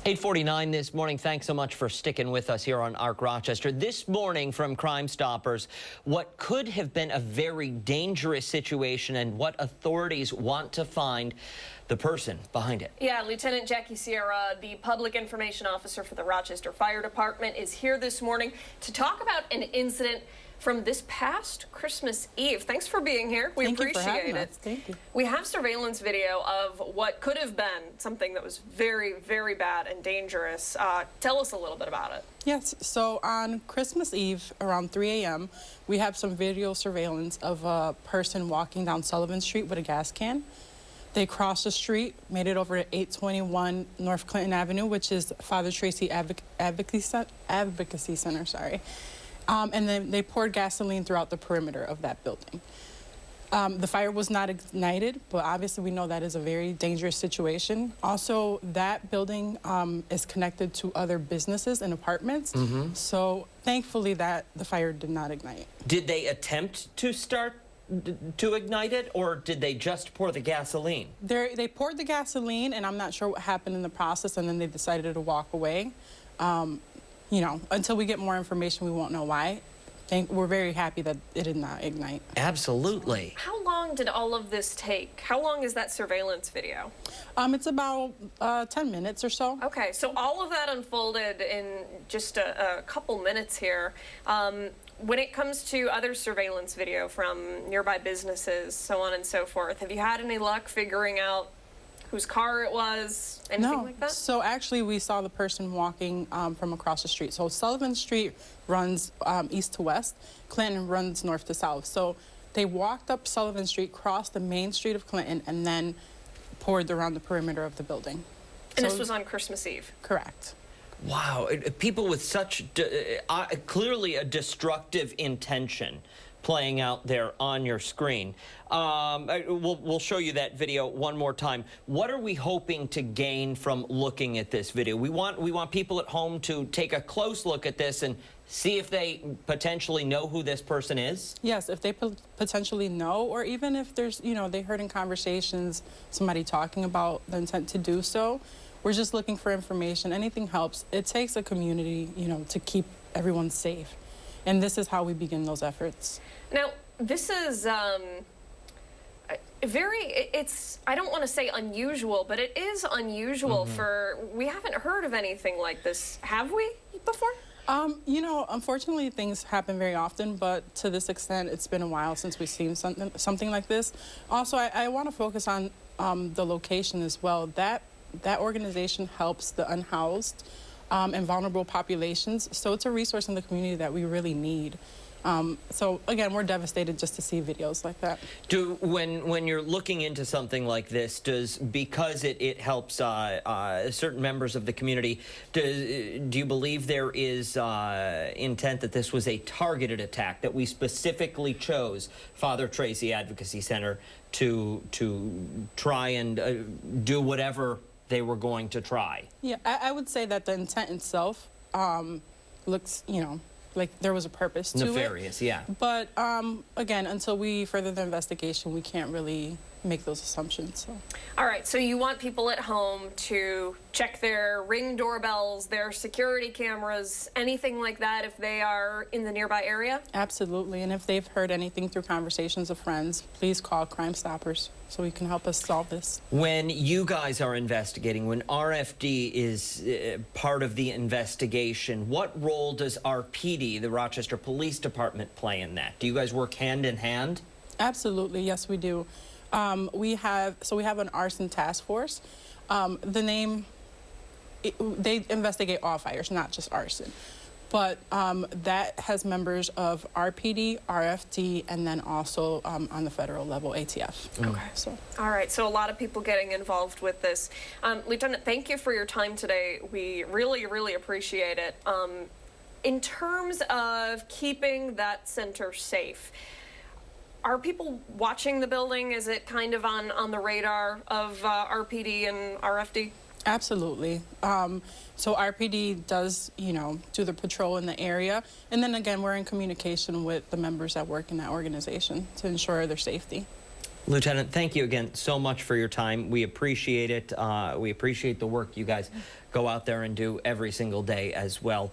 8:49 this morning. Thanks so much for sticking with us here on ARC Rochester. This morning from Crime Stoppers, what could have been a very dangerous situation and what authorities want to find the person behind it. Yeah, Lieutenant Jackie Sierra, the public information officer for the Rochester Fire Department, is here this morning to talk about an incident from this past Christmas Eve. Thanks for being here. We appreciate it. Thank you. We have surveillance video of what could have been something that was very, very bad and dangerous. Tell us a little bit about it. Yes, so on Christmas Eve around 3 a.m., we have some video surveillance of a person walking down Sullivan Street with a gas can. They crossed the street, made it over to 821 North Clinton Avenue, which is Father Tracy Advocacy Center, and then they poured gasoline throughout the perimeter of that building. The fire was not ignited, but obviously we know that is a very dangerous situation. Also, that building is connected to other businesses and apartments, so thankfully that the fire did not ignite. Did they attempt to ignite it, or did they just pour the gasoline? They poured the gasoline, and I'm not sure what happened in the process, and then they decided to walk away. You know, until we get more information, we won't know why. We're very happy that it did not ignite. Absolutely. How long did all of this take? How long is that surveillance video? It's about 10 minutes or so. Okay, so all of that unfolded in just a couple minutes here. When it comes to other surveillance video from nearby businesses, so on and so forth, have you had any luck figuring out whose car it was, anything like that? So actually we saw the person walking from across the street. So Sullivan Street runs east to west, Clinton runs north to south. So they walked up Sullivan Street, crossed the main street of Clinton, and then poured around the perimeter of the building. And this was on Christmas Eve? Correct. Wow, people with such clearly a destructive intention playing out there on your screen. We'll show you that video one more time. What are we hoping to gain from looking at this video? We want people at home to take a close look at this and see if they potentially know who this person is? Yes, if they potentially know, or even if there's, you know, they heard in conversations somebody talking about the intent to do so. We're just looking for information. Anything helps. It takes a community, you know, to keep everyone safe. And this is how we begin those efforts. Now, this is I don't want to say unusual, but it is unusual we haven't heard of anything like this, have we, before? You know, unfortunately, things happen very often, but to this extent, it's been a while since we've seen something like this. Also, I want to focus on the location as well. That organization helps the unhoused and vulnerable populations, so it's a resource in the community that we really need. So again, we're devastated just to see videos like that. When you're looking into something like this, because it helps certain members of the community, do you believe there is intent that this was a targeted attack, that we specifically chose Father Tracy Advocacy Center to try and do whatever they were going to try? Yeah, I would say that the intent itself looks, you know, like there was a purpose to it. Nefarious, yeah. But again, until we further the investigation, we can't really make those assumptions. So. All right, so you want people at home to check their Ring doorbells, their security cameras, anything like that if they are in the nearby area? Absolutely, and if they've heard anything through conversations of friends, please call Crime Stoppers so we can help us solve this. When you guys are investigating, when RFD is part of the investigation, what role does RPD, the Rochester Police Department, play in that? Do you guys work hand in hand? Absolutely, yes we do. We have an arson task force. The name, they investigate all fires, not just arson. But that has members of RPD, RFD, and then also on the federal level, ATF. Okay. So. All right, so a lot of people getting involved with this. Lieutenant, thank you for your time today. We really, really appreciate it. In terms of keeping that center safe, are people watching the building? Is it kind of on the radar of RPD and RFD? Absolutely. So RPD does, you know, do the patrol in the area. And then again, we're in communication with the members that work in that organization to ensure their safety. Lieutenant, thank you again so much for your time. We appreciate it. We appreciate the work you guys go out there and do every single day as well.